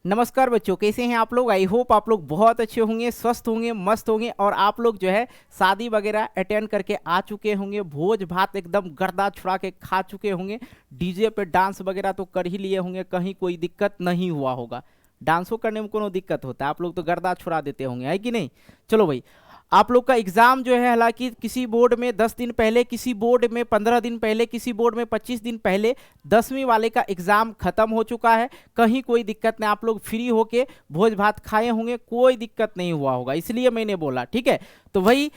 नमस्कार बच्चों, कैसे हैं आप लोग। आई होप आप लोग बहुत अच्छे होंगे, स्वस्थ होंगे, मस्त होंगे और आप लोग जो है शादी वगैरह अटेंड करके आ चुके होंगे, भोज भात एकदम गर्दा छुड़ा के खा चुके होंगे, डीजे पे डांस वगैरह तो कर ही लिए होंगे, कहीं कोई दिक्कत नहीं हुआ होगा। डांसो करने में कोनो दिक्कत होता है, आप लोग तो गर्दा छुड़ा देते होंगे, है कि नहीं। चलो भाई, आप लोग का एग्जाम जो है, हालांकि किसी बोर्ड में 10 दिन पहले, किसी बोर्ड में 15 दिन पहले, किसी बोर्ड में 25 दिन पहले 10वीं वाले का एग्जाम खत्म हो चुका है। कहीं कोई दिक्कत नहीं, आप लोग फ्री होके भोज भात खाए होंगे, कोई दिक्कत नहीं हुआ होगा, इसलिए मैंने बोला। ठीक है, तो वही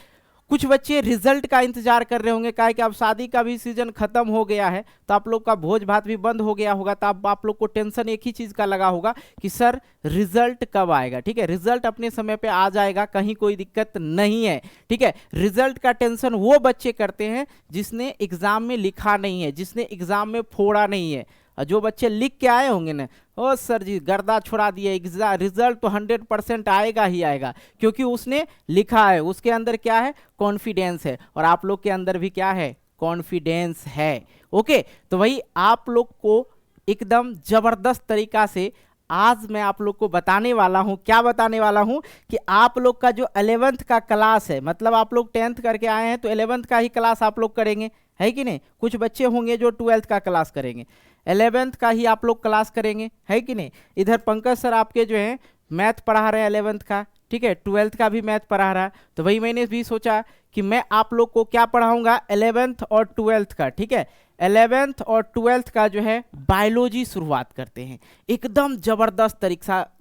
कुछ बच्चे रिजल्ट का इंतजार कर रहे होंगे, काहे कि अब शादी का भी सीजन खत्म हो गया है, तो आप लोग का भोज भात भी बंद हो गया होगा। तो अब आप लोग को टेंशन एक ही चीज का लगा होगा कि सर रिजल्ट कब आएगा। ठीक है, रिजल्ट अपने समय पे आ जाएगा, कहीं कोई दिक्कत नहीं है। ठीक है, रिजल्ट का टेंशन वो बच्चे करते हैं जिसने एग्जाम में लिखा नहीं है, जिसने एग्जाम में फोड़ा नहीं है। जो बच्चे लिख के आए होंगे ना, ओ सर जी गर्दा छुड़ा दिए, रिजल्ट तो 100% आएगा ही आएगा, क्योंकि उसने लिखा है, उसके अंदर क्या है, कॉन्फिडेंस है। और आप लोग के अंदर भी क्या है, कॉन्फिडेंस है। ओके, तो वही आप लोग को एकदम जबरदस्त तरीका से आज मैं आप लोग को बताने वाला हूं। क्या बताने वाला हूं कि आप लोग का जो 11th का क्लास है, मतलब आप लोग 10th करके आए हैं तो 11th का ही क्लास आप लोग करेंगे, है कि नहीं। कुछ बच्चे होंगे जो 12th का क्लास करेंगे, 11th का ही आप लोग क्लास करेंगे, है कि नहीं। इधर पंकज सर आपके जो हैं मैथ पढ़ा रहे हैं 11th का, ठीक है, 12th का भी मैथ पढ़ा रहा है। तो वही मैंने भी सोचा कि मैं आप लोग को क्या पढ़ाऊंगा, 11th और 12th का। ठीक है, 11th और 12th का जो है बायोलॉजी शुरुआत करते हैं, एकदम जबरदस्त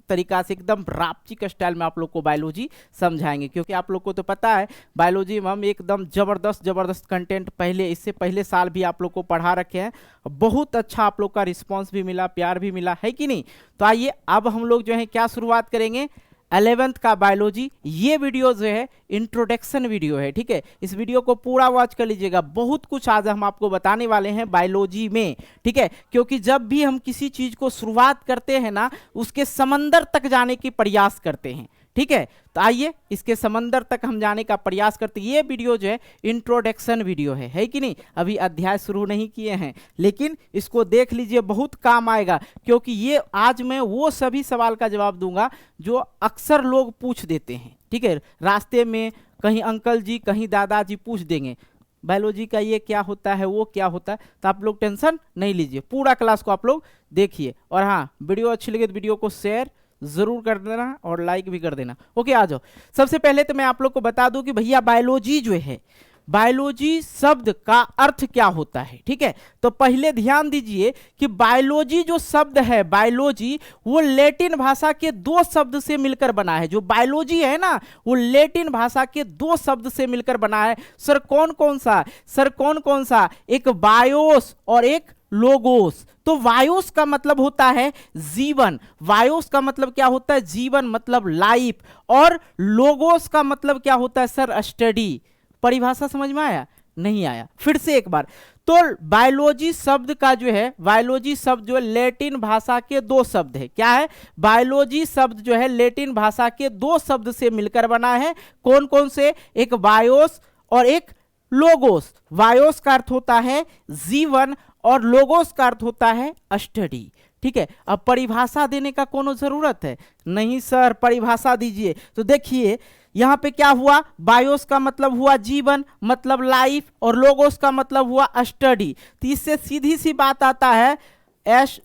तरीका से, एकदम रापचिक स्टाइल में आप लोग को बायोलॉजी समझाएंगे। क्योंकि आप लोग को तो पता है बायोलॉजी में हम एकदम जबरदस्त कंटेंट पहले, इससे पहले साल भी आप लोग को पढ़ा रखे हैं। बहुत अच्छा आप लोग का रिस्पांस भी मिला, प्यार भी मिला, है कि नहीं। तो आइए अब हम लोग जो है क्या शुरुआत करेंगे, 11th का बायोलॉजी। ये वीडियो जो है इंट्रोडक्शन वीडियो है। ठीक है, इस वीडियो को पूरा वॉच कर लीजिएगा, बहुत कुछ आज हम आपको बताने वाले हैं बायोलॉजी में। ठीक है, क्योंकि जब भी हम किसी चीज को शुरुआत करते हैं ना, उसके समंदर तक जाने की प्रयास करते हैं। ठीक है, तो आइए इसके समंदर तक हम जाने का प्रयास करते हैं। ये वीडियो जो है इंट्रोडक्शन वीडियो है कि नहीं। अभी अध्याय शुरू नहीं किए हैं, लेकिन इसको देख लीजिए, बहुत काम आएगा। क्योंकि ये आज मैं वो सभी सवाल का जवाब दूंगा जो अक्सर लोग पूछ देते हैं। ठीक है, रास्ते में कहीं अंकल जी, कहीं दादाजी पूछ देंगे बायोलॉजी का ये क्या होता है, वो क्या होता है। तो आप लोग टेंशन नहीं लीजिए, पूरा क्लास को आप लोग देखिए। और हाँ, वीडियो अच्छी लगे तो वीडियो को शेयर जरूर कर देना और लाइक भी कर देना। ओके, आ जाओ। सबसे पहले तो मैं आप लोग को बता दूं कि भैया बायोलॉजी जो है, बायोलॉजी शब्द का अर्थ क्या होता है। ठीक है, तो पहले ध्यान दीजिए कि बायोलॉजी जो शब्द है, बायोलॉजी वो लैटिन भाषा के दो शब्द से मिलकर बना है। जो बायोलॉजी है ना, वो लैटिन भाषा के दो शब्द से मिलकर बना है। सर कौन कौन सा, सर कौन कौन सा, एक बायोस और एक लोगोस। तो वायोस का मतलब होता है जीवन, वायोस का मतलब क्या होता है, जीवन मतलब लाइफ। और लोगोस का मतलब क्या होता है सर, स्टडी। परिभाषा समझ में आया, नहीं आया, फिर से एक बार। तो बायोलॉजी शब्द का जो है, बायोलॉजी शब्द जो है लैटिन भाषा के दो शब्द है। क्या है, बायोलॉजी शब्द जो है लैटिन भाषा के दो शब्द से मिलकर बना है। कौन कौन से, एक बायोस और एक लोगोस। वायोस का अर्थ होता है जीवन और लोगोस का अर्थ होता है स्टडी। ठीक है, अब परिभाषा देने का कोनो जरूरत है नहीं सर, परिभाषा दीजिए। तो देखिए यहां पे क्या हुआ, बायोस का मतलब हुआ जीवन, मतलब लाइफ, और लोगोस का मतलब हुआ स्टडी। तो इससे सीधी सी बात आता है एस,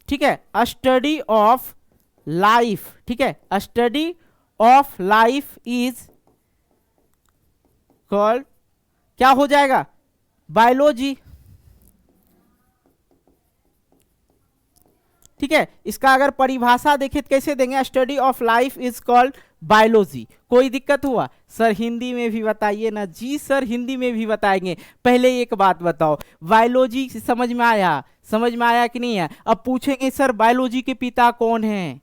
ठीक है, स्टडी ऑफ लाइफ। ठीक है, study of life is called, क्या हो जाएगा, बायोलॉजी। ठीक है, इसका अगर परिभाषा देखें तो कैसे देंगे, study of life is called biology. कोई दिक्कत हुआ सर, हिंदी में भी बताइए ना। जी सर, हिंदी में भी बताएंगे। पहले एक बात बताओ, बायोलॉजी समझ में आया, समझ में आया कि नहीं है। अब पूछेंगे सर बायोलॉजी के पिता कौन हैं,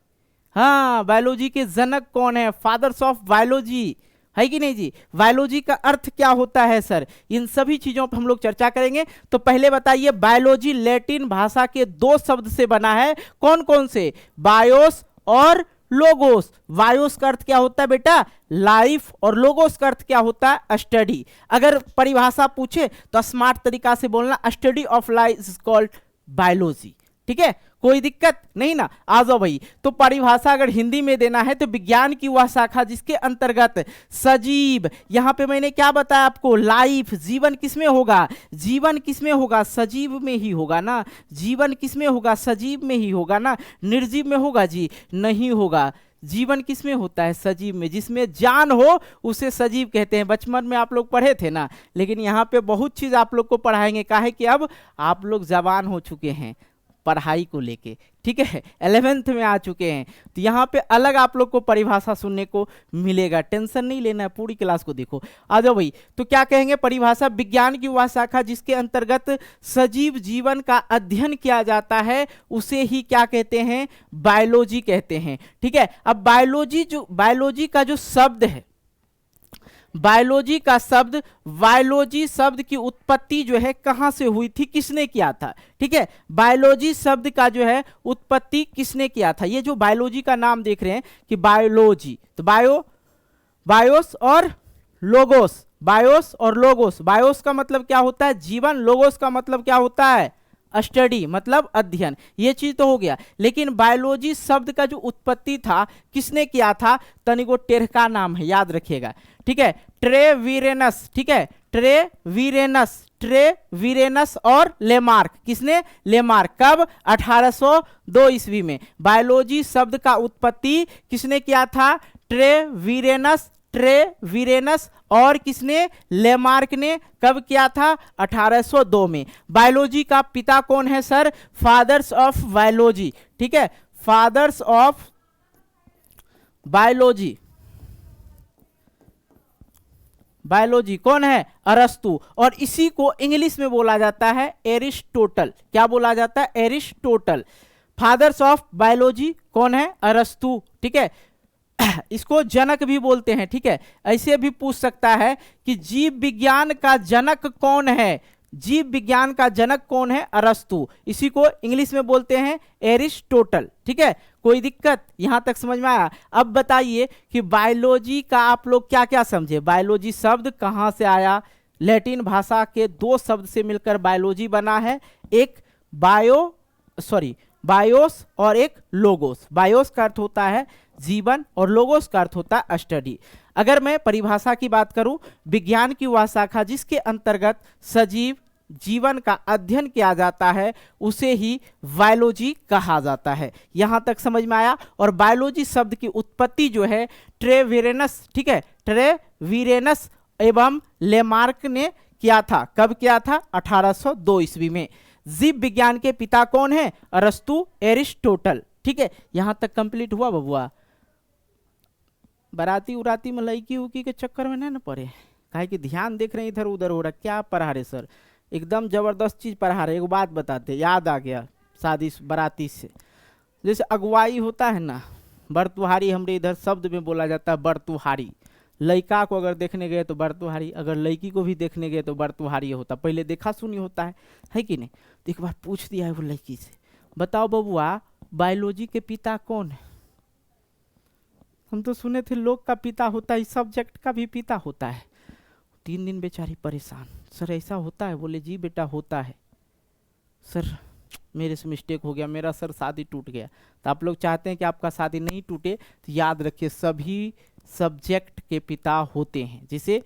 हाँ बायोलॉजी के जनक कौन है, फादर्स ऑफ बायोलॉजी, है कि नहीं जी। बायोलॉजी का अर्थ क्या होता है सर, इन सभी चीजों पर हम लोग चर्चा करेंगे। तो पहले बताइए, बायोलॉजी लैटिन भाषा के दो शब्द से बना है। कौन कौन से, बायोस और लोगोस। बायोस का अर्थ क्या होता है बेटा, लाइफ, और लोगोस का अर्थ क्या होता है, स्टडी। अगर परिभाषा पूछे तो स्मार्ट तरीका से बोलना, study of life is called biology. ठीक है, कोई दिक्कत नहीं ना। आ जाओ भाई, तो परिभाषा अगर हिंदी में देना है तो विज्ञान की वह शाखा जिसके अंतर्गत सजीव, यहां पे मैंने क्या बताया आपको, लाइफ, जीवन किसमें होगा, जीवन किसमें होगा, सजीव में ही होगा ना, जीवन किसमें होगा, सजीव में ही होगा ना, निर्जीव में होगा जी, नहीं होगा। जीवन किसमें होता है, सजीव में, जिसमें जान हो उसे सजीव कहते हैं। बचपन में आप लोग पढ़े थे ना, लेकिन यहाँ पे बहुत चीज आप लोग को पढ़ाएंगे, काहे कि अब आप लोग जवान हो चुके हैं पढ़ाई को लेके, ठीक है, 11th में आ चुके हैं, तो यहाँ पे अलग आप लोग को परिभाषा सुनने को मिलेगा, टेंशन नहीं लेना है, पूरी क्लास को देखो। आ जाओ भाई, तो क्या कहेंगे, परिभाषा विज्ञान की वह शाखा जिसके अंतर्गत सजीव जीवन का अध्ययन किया जाता है उसे ही क्या कहते हैं, बायोलॉजी कहते हैं, ठीक है। अब बायोलॉजी का जो शब्द है, बायोलॉजी का शब्द, बायोलॉजी शब्द की उत्पत्ति जो है कहां से हुई थी, किसने किया था, ठीक है। बायोलॉजी शब्द का जो है उत्पत्ति किसने किया था, ये जो बायोलॉजी का नाम देख रहे हैं कि बायोलॉजी, तो बायोस और लोगोस, बायोस और लोगोस, बायोस का मतलब क्या होता है, जीवन, लोगोस का मतलब क्या होता है, स्टडी, मतलब अध्ययन, ये चीज तो हो गया। लेकिन बायोलॉजी शब्द का जो उत्पत्ति था किसने किया था, तनिको टेरका नाम है, याद रखिएगा, ठीक है, ट्रेवीरेनस, ठीक है, ट्रेवीरेनस और लेमार्क, किसने, लेमार्क, कब, 1802 ईस्वी में। बायोलॉजी शब्द का उत्पत्ति किसने किया था, ट्रेवीरेनस और किसने, लेमार्क ने, कब किया था, 1802 में। बायोलॉजी का पिता कौन है सर, फादर्स ऑफ बायोलॉजी, ठीक है, फादर्स ऑफ बायोलॉजी, बायोलॉजी कौन है, अरस्तु, और इसी को इंग्लिश में बोला जाता है एरिस्टोटल, क्या बोला जाता है, एरिस्टोटल। फादर्स ऑफ बायोलॉजी कौन है, अरस्तु, ठीक है, इसको जनक भी बोलते हैं, ठीक है। ऐसे भी पूछ सकता है कि जीव विज्ञान का जनक कौन है, जीव विज्ञान का जनक कौन है, अरस्तु, इसी को इंग्लिश में बोलते हैं एरिस्टोटल, ठीक है। कोई दिक्कत, यहां तक समझ में आया। अब बताइए कि बायोलॉजी का आप लोग क्या क्या समझे, बायोलॉजी शब्द कहां से आया, लैटिन भाषा के दो शब्द से मिलकर बायोलॉजी बना है, एक बायोस और एक लोगोस। बायोस का अर्थ होता है जीवन और लोगोस का अर्थ होता है स्टडी। अगर मैं परिभाषा की बात करूं, विज्ञान की वह शाखा जिसके अंतर्गत सजीव जीवन का अध्ययन किया जाता है उसे ही बायोलॉजी कहा जाता है। यहां तक समझ में आया। और बायोलॉजी शब्द की उत्पत्ति जो है ट्रेवीरेनस, ठीक है, ट्रेवीरेनस एवं लेमार्क ने किया था, कब किया था, 1802 ईस्वी में। जीव विज्ञान के पिता कौन है, अरस्तु, एरिस्टोटल, ठीक है। यहां तक कंप्लीट हुआ बबुआ। बराती उराती में लड़की उकी के चक्कर में ना पड़े, काहे कि ध्यान देख रहे हैं इधर उधर हो रहा, क्या पढ़ा रहे सर, एकदम जबरदस्त चीज पढ़ा रहे। एक बात बताते, याद आ गया शादी बराती से, जैसे अगुवाई होता है ना, बरतुहारी हमरे इधर शब्द में बोला जाता है बरतुहारी। लड़का को अगर देखने गए तो बरतुहारी, अगर लड़की को भी देखने गए तो बरतुहारी होता, पहले देखा सुनी होता है कि नहीं। तो एक बार पूछ दिया है वो लड़की से, बताओ बबुआ बायोलॉजी के पिता कौन है। हम तो सुने थे लोग का पिता होता है, इस सब्जेक्ट का भी पिता होता है। 3 दिन बेचारी परेशान, सर ऐसा होता है, बोले जी बेटा होता है सर, मेरे से मिस्टेक हो गया, मेरा सर शादी टूट गया। तो आप लोग चाहते हैं कि आपका शादी नहीं टूटे, तो याद रखिए सभी सब्जेक्ट के पिता होते हैं। जैसे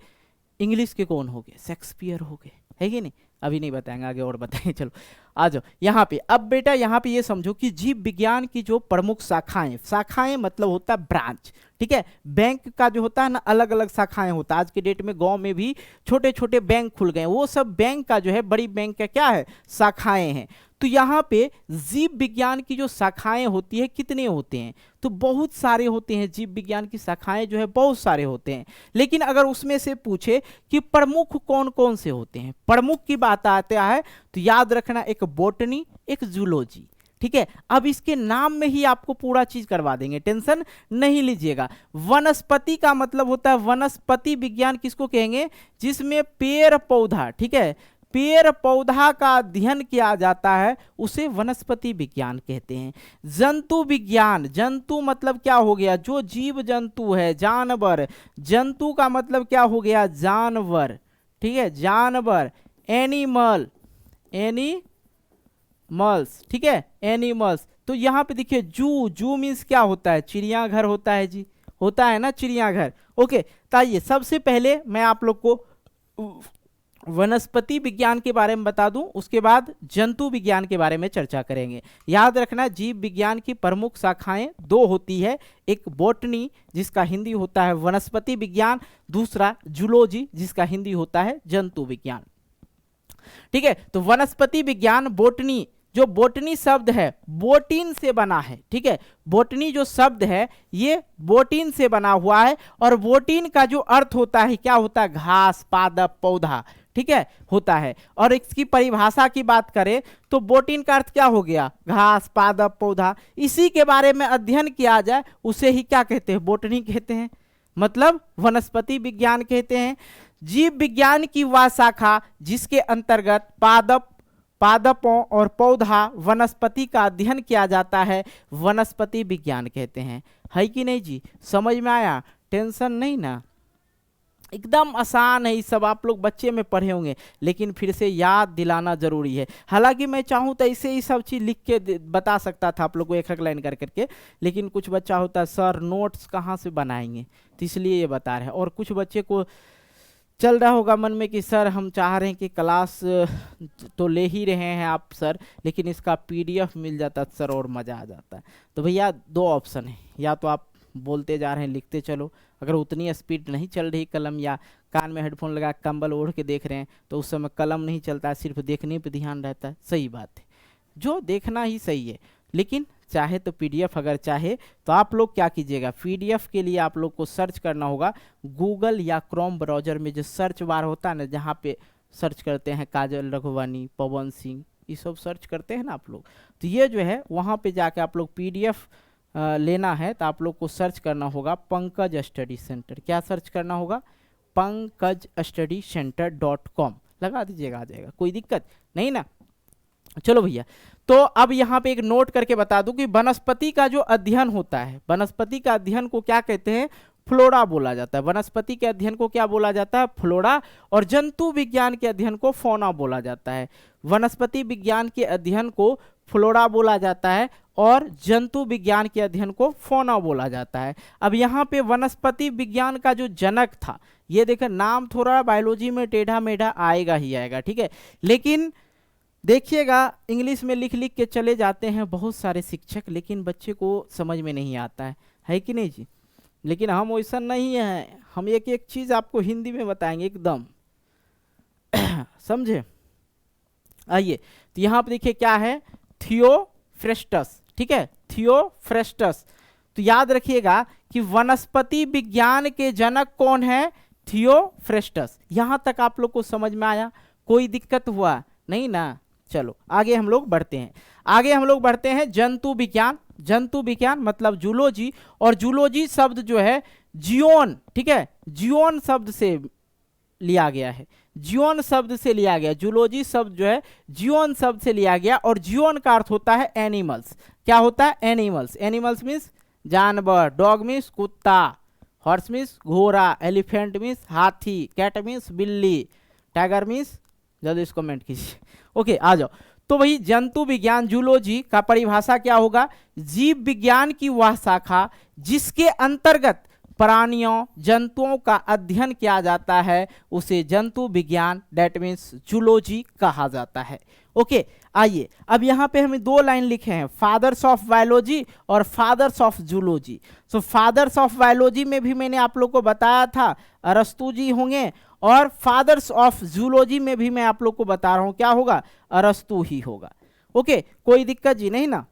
इंग्लिश के कौन हो गए, शेक्सपियर हो गए, है कि नहीं, अभी नहीं बताएंगे, आगे और बताएंगे। चलो आ जाओ यहाँ पे। अब बेटा यहाँ पे ये समझो कि जीव विज्ञान की जो प्रमुख शाखाएं मतलब होता है ब्रांच, ठीक है। बैंक का जो होता है ना, अलग अलग शाखाएं होता है। आज के डेट में गांव में भी छोटे छोटे बैंक खुल गए, वो सब बैंक का जो है, बड़ी बैंक का क्या है, शाखाएं हैं। तो यहाँ पे जीव विज्ञान की जो शाखाएं होती है कितने होते हैं, तो बहुत सारे होते हैं। जीव विज्ञान की शाखाएं जो है बहुत सारे होते हैं। लेकिन अगर उसमें से पूछे कि प्रमुख कौन कौन से होते हैं, प्रमुख की बात आता है तो याद रखना, एक बॉटनी, एक जूलॉजी, ठीक है। अब इसके नाम में ही आपको पूरा चीज करवा देंगे, टेंशन नहीं लीजिएगा। वनस्पति का मतलब होता है, वनस्पति विज्ञान किसको कहेंगे, जिसमें पेड़ पौधा, ठीक है, पेड़ पौधा का अध्ययन किया जाता है उसे वनस्पति विज्ञान कहते हैं। जंतु विज्ञान, जंतु मतलब क्या हो गया, जो जीव जंतु है, जानवर, जंतु का मतलब क्या हो गया, जानवर, ठीक है, जानवर, एनिमल, एनिमल्स, ठीक है, एनिमल्स। तो यहाँ पे देखिए जू, जू मीन्स क्या होता है, चिड़ियाघर होता है जी, होता है ना चिड़ियाघर। ओके, तो आइए सबसे पहले मैं आप लोग को वनस्पति विज्ञान के बारे में बता दूं, उसके बाद जंतु विज्ञान के बारे में चर्चा करेंगे। याद रखना जीव विज्ञान की प्रमुख शाखाएं दो होती है, एक बॉटनी जिसका हिंदी होता है वनस्पति विज्ञान, दूसरा जूलॉजी जिसका हिंदी होता है जंतु विज्ञान। ठीक है, तो वनस्पति विज्ञान, बॉटनी, जो बॉटनी शब्द है बोटिन से बना है, ठीक है, बॉटनी जो शब्द है ये बोटिन से बना हुआ है, और बोटिन का जो अर्थ होता है क्या होता है, घास, पादप, पौधा, ठीक है, होता है। और इसकी परिभाषा की बात करें तो बोटिन का अर्थ क्या हो गया, घास, पादप, पौधा। इसी के बारे में अध्ययन किया जाए उसे ही क्या कहते हैं, बोटनी कहते हैं, मतलब वनस्पति विज्ञान कहते हैं। जीव विज्ञान की वह शाखा जिसके अंतर्गत पादपों और पौधा वनस्पति का अध्ययन किया जाता है वनस्पति विज्ञान कहते हैं। है कि नहीं जी, समझ में आया, टेंशन नहीं ना, एकदम आसान है, ये सब आप लोग बच्चे में पढ़े होंगे, लेकिन फिर से याद दिलाना जरूरी है। हालांकि मैं चाहूँ तो ऐसे ही सब चीज़ लिख के बता सकता था आप लोग को एक एक लाइन कर करके, लेकिन कुछ बच्चा होता है सर नोट्स कहाँ से बनाएंगे, तो इसलिए ये बता रहे हैं। और कुछ बच्चे को चल रहा होगा मन में कि सर हम चाह रहे हैं कि क्लास तो ले ही रहे हैं आप सर, लेकिन इसका पीडीएफ मिल जाता सर और मज़ा आ जाता है। तो भैया दो ऑप्शन है, या तो आप बोलते जा रहे हैं लिखते चलो, अगर उतनी स्पीड नहीं चल रही कलम, या कान में हेडफोन लगा कंबल ओढ़ के देख रहे हैं तो उस समय कलम नहीं चलता है, सिर्फ देखने पे ध्यान रहता है, सही बात है, जो देखना ही सही है। लेकिन चाहे तो पीडीएफ, अगर चाहे तो आप लोग क्या कीजिएगा, पीडीएफ के लिए आप लोग को सर्च करना होगा गूगल या क्रोम ब्राउजर में, जो सर्च बार होता है ना, जहाँ पे सर्च करते हैं काजल रघुवानी, पवन सिंह, ये सब सर्च करते हैं ना आप लोग, तो ये जो है वहाँ पे जाके आप लोग पीडीएफ लेना है तो आप लोग को सर्च करना होगा पंकज स्टडी सेंटर। क्या सर्च करना होगा, pankajstudycenter.com लगा दीजिएगा, आ जाएगा, कोई दिक्कत नहीं ना। चलो भैया, तो अब यहाँ पे एक नोट करके बता दूं कि वनस्पति का जो अध्ययन होता है, वनस्पति का अध्ययन को क्या कहते हैं, फ्लोरा बोला जाता है। वनस्पति के अध्ययन को क्या बोला जाता है, फ्लोरा, और जंतु विज्ञान के अध्ययन को फौना बोला जाता है। वनस्पति विज्ञान के अध्ययन को फ्लोरा बोला जाता है और जंतु विज्ञान के अध्ययन को फौना बोला जाता है। अब यहाँ पे वनस्पति विज्ञान का जो जनक था, ये देखिए नाम थोड़ा बायोलॉजी में टेढ़ा मेढ़ा आएगा ही आएगा, ठीक है, लेकिन देखिएगा इंग्लिश में लिख लिख के चले जाते हैं बहुत सारे शिक्षक, लेकिन बच्चे को समझ में नहीं आता है कि नहीं जी। लेकिन हम वैसा नहीं है, हम एक एक चीज़ आपको हिंदी में बताएंगे एकदम समझे। आइए, तो यहाँ पर देखिए क्या है, थियोफ्रेस्टस, ठीक है, थियोफ्रेस्टस। तो याद रखिएगा कि वनस्पति विज्ञान के जनक कौन है, थियोफ्रेस्टस। यहाँ तक आप लोग को समझ में आया, कोई दिक्कत हुआ नहीं ना। चलो आगे हम लोग बढ़ते हैं, आगे हम लोग बढ़ते हैं जंतु विज्ञान। जंतु विज्ञान मतलब जूलॉजी, और जूलॉजी शब्द जो है जियोन, ठीक है, जियोन शब्द से लिया गया है, जियोन शब्द से लिया गया, जूलॉजी शब्द जो है जियोन शब्द से लिया गया, और जियोन का अर्थ होता है एनिमल्स। क्या होता है, एनिमल्स। एनिमल्स मीन्स जानवर, डॉग मीन्स कुत्ता, हॉर्स मीन्स घोड़ा, एलिफेंट मीन्स हाथी, कैट मीन्स बिल्ली, टाइगर मीन्स, जल्दी इसको कमेंट कीजिए। ओके, आ जाओ। तो वही जंतु विज्ञान, जूलॉजी का परिभाषा क्या होगा, जीव विज्ञान की वह शाखा जिसके अंतर्गत प्राणियों, जंतुओं का अध्ययन किया जाता है उसे जंतु विज्ञान, दैट मीन्स जूलॉजी कहा जाता है। ओके, आइए अब यहाँ पे हमें दो लाइन लिखे हैं, फादर्स ऑफ बायोलॉजी और fathers of zoology. So fathers of biology में भी मैंने आप लोग को बताया था अरस्तु जी होंगे, और फादर्स ऑफ जूलॉजी में भी मैं आप लोग को बता रहा हूं क्या होगा, अरस्तु ही होगा। ओके, कोई दिक्कत जी नहीं ना।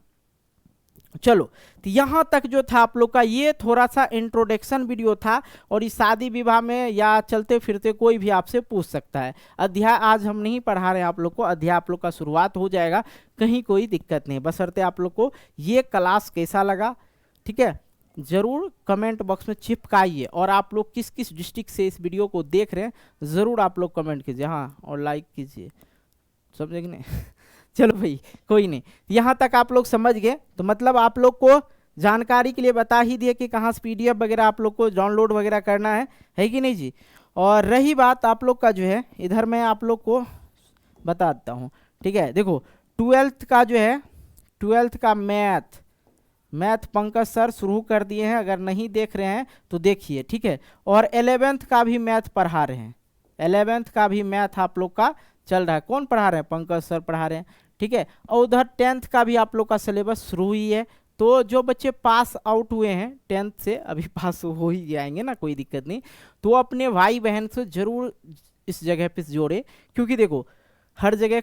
चलो, तो यहाँ तक जो था आप लोग का ये थोड़ा सा इंट्रोडक्शन वीडियो था, और इस शादी विवाह में या चलते फिरते कोई भी आपसे पूछ सकता है। अध्याय आज हम नहीं पढ़ा रहे हैं आप लोग को, अध्याय आप लोग का शुरुआत हो जाएगा, कहीं कोई दिक्कत नहीं, बशर्ते आप लोग को ये क्लास कैसा लगा, ठीक है, ज़रूर कमेंट बॉक्स में चिपकाइए। और आप लोग किस किस डिस्ट्रिक्ट से इस वीडियो को देख रहे हैं ज़रूर आप लोग कमेंट कीजिए, हाँ, और लाइक कीजिए, समझे कि नहीं चलो भाई, कोई नहीं, यहाँ तक आप लोग समझ गए, तो मतलब आप लोग को जानकारी के लिए बता ही दिए कि कहाँ से पीडीएफ वगैरह आप लोग को डाउनलोड वगैरह करना है कि नहीं जी। और रही बात आप लोग का जो है, इधर मैं आप लोग को बता देता हूँ, ठीक है, देखो ट्वेल्थ का जो है, ट्वेल्थ का मैथ पंकज सर शुरू कर दिए हैं, अगर नहीं देख रहे हैं तो देखिए, ठीक है। और 11th का भी मैथ पढ़ा रहे हैं, 11th का भी मैथ आप लोग का चल रहा है। कौन पढ़ा रहे हैं? पंकज सर पढ़ा रहे हैं, ठीक है। और उधर 10th का भी आप लोग का सिलेबस शुरू हुई है। तो जो बच्चे पास आउट हुए हैं 10th से, अभी पास हो ही जाएंगे ना, कोई दिक्कत नहीं, तो अपने भाई बहन से जरूर इस जगह पे जोड़े, क्योंकि देखो हर जगह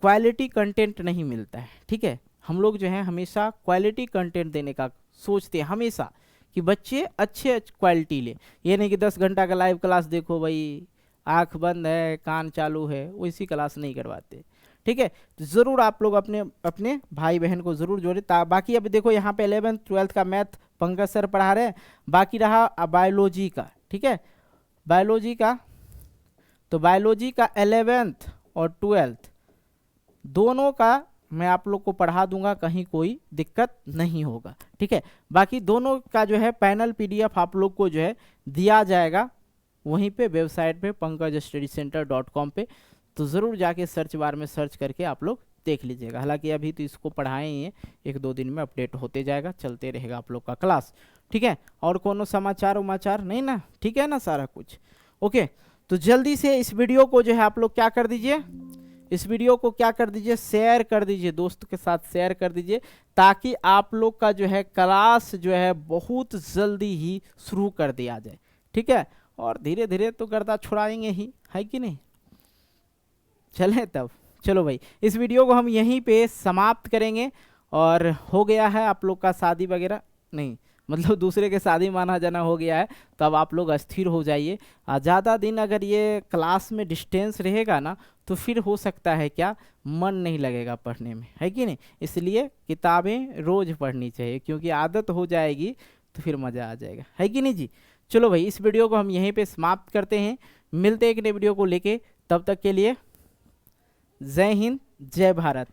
क्वालिटी कंटेंट नहीं मिलता है, ठीक है। हम लोग जो है हमेशा क्वालिटी कंटेंट देने का सोचते हैं हमेशा, कि बच्चे अच्छे क्वालिटी ले। ये नहीं कि 10 घंटा का लाइव क्लास देखो भाई, आंख बंद है कान चालू है, वैसी क्लास नहीं करवाते, ठीक है। तो ज़रूर आप लोग अपने अपने भाई बहन को ज़रूर जोड़े। बाकी अभी देखो यहाँ पे 11th 12th का मैथ पंकज सर पढ़ा रहे हैं, बाकी रहा बायोलॉजी का, ठीक है। बायोलॉजी का, तो बायोलॉजी का 11th और 12th दोनों का मैं आप लोग को पढ़ा दूंगा, कहीं कोई दिक्कत नहीं होगा, ठीक है। बाकी दोनों का जो है पैनल PDF आप लोग को जो है दिया जाएगा वहीं पे वेबसाइट पे pankajstudycenter.com पे, तो ज़रूर जाके सर्च बार में सर्च करके आप लोग देख लीजिएगा। हालांकि अभी तो इसको पढ़ाए ही हैं, 1-2 दिन में अपडेट होते जाएगा, चलते रहेगा आप लोग का क्लास, ठीक है। और कोनो समाचार उमाचार नहीं ना, ठीक है ना, सारा कुछ ओके। तो जल्दी से इस वीडियो को जो है आप लोग क्या कर दीजिए, इस वीडियो को क्या कर दीजिए, शेयर कर दीजिए, दोस्तों के साथ शेयर कर दीजिए, ताकि आप लोग का जो है क्लास जो है बहुत जल्दी ही शुरू कर दिया जाए, ठीक है। और धीरे धीरे तो गर्दा छुड़ाएंगे ही, है कि नहीं। चलें तब, चलो भाई इस वीडियो को हम यहीं पे समाप्त करेंगे। और हो गया है आप लोग का शादी वगैरह, नहीं मतलब दूसरे के शादी माना जाना हो गया है, तो अब आप लोग अस्थिर हो जाइए। ज़्यादा दिन अगर ये क्लास में डिस्टेंस रहेगा ना, तो फिर हो सकता है क्या, मन नहीं लगेगा पढ़ने में, है कि नहीं। इसलिए किताबें रोज़ पढ़नी चाहिए, क्योंकि आदत हो जाएगी तो फिर मज़ा आ जाएगा, है कि नहीं जी। चलो भाई इस वीडियो को हम यहीं पे समाप्त करते हैं, मिलते हैं एक नए वीडियो को लेके, तब तक के लिए जय हिंद जय भारत।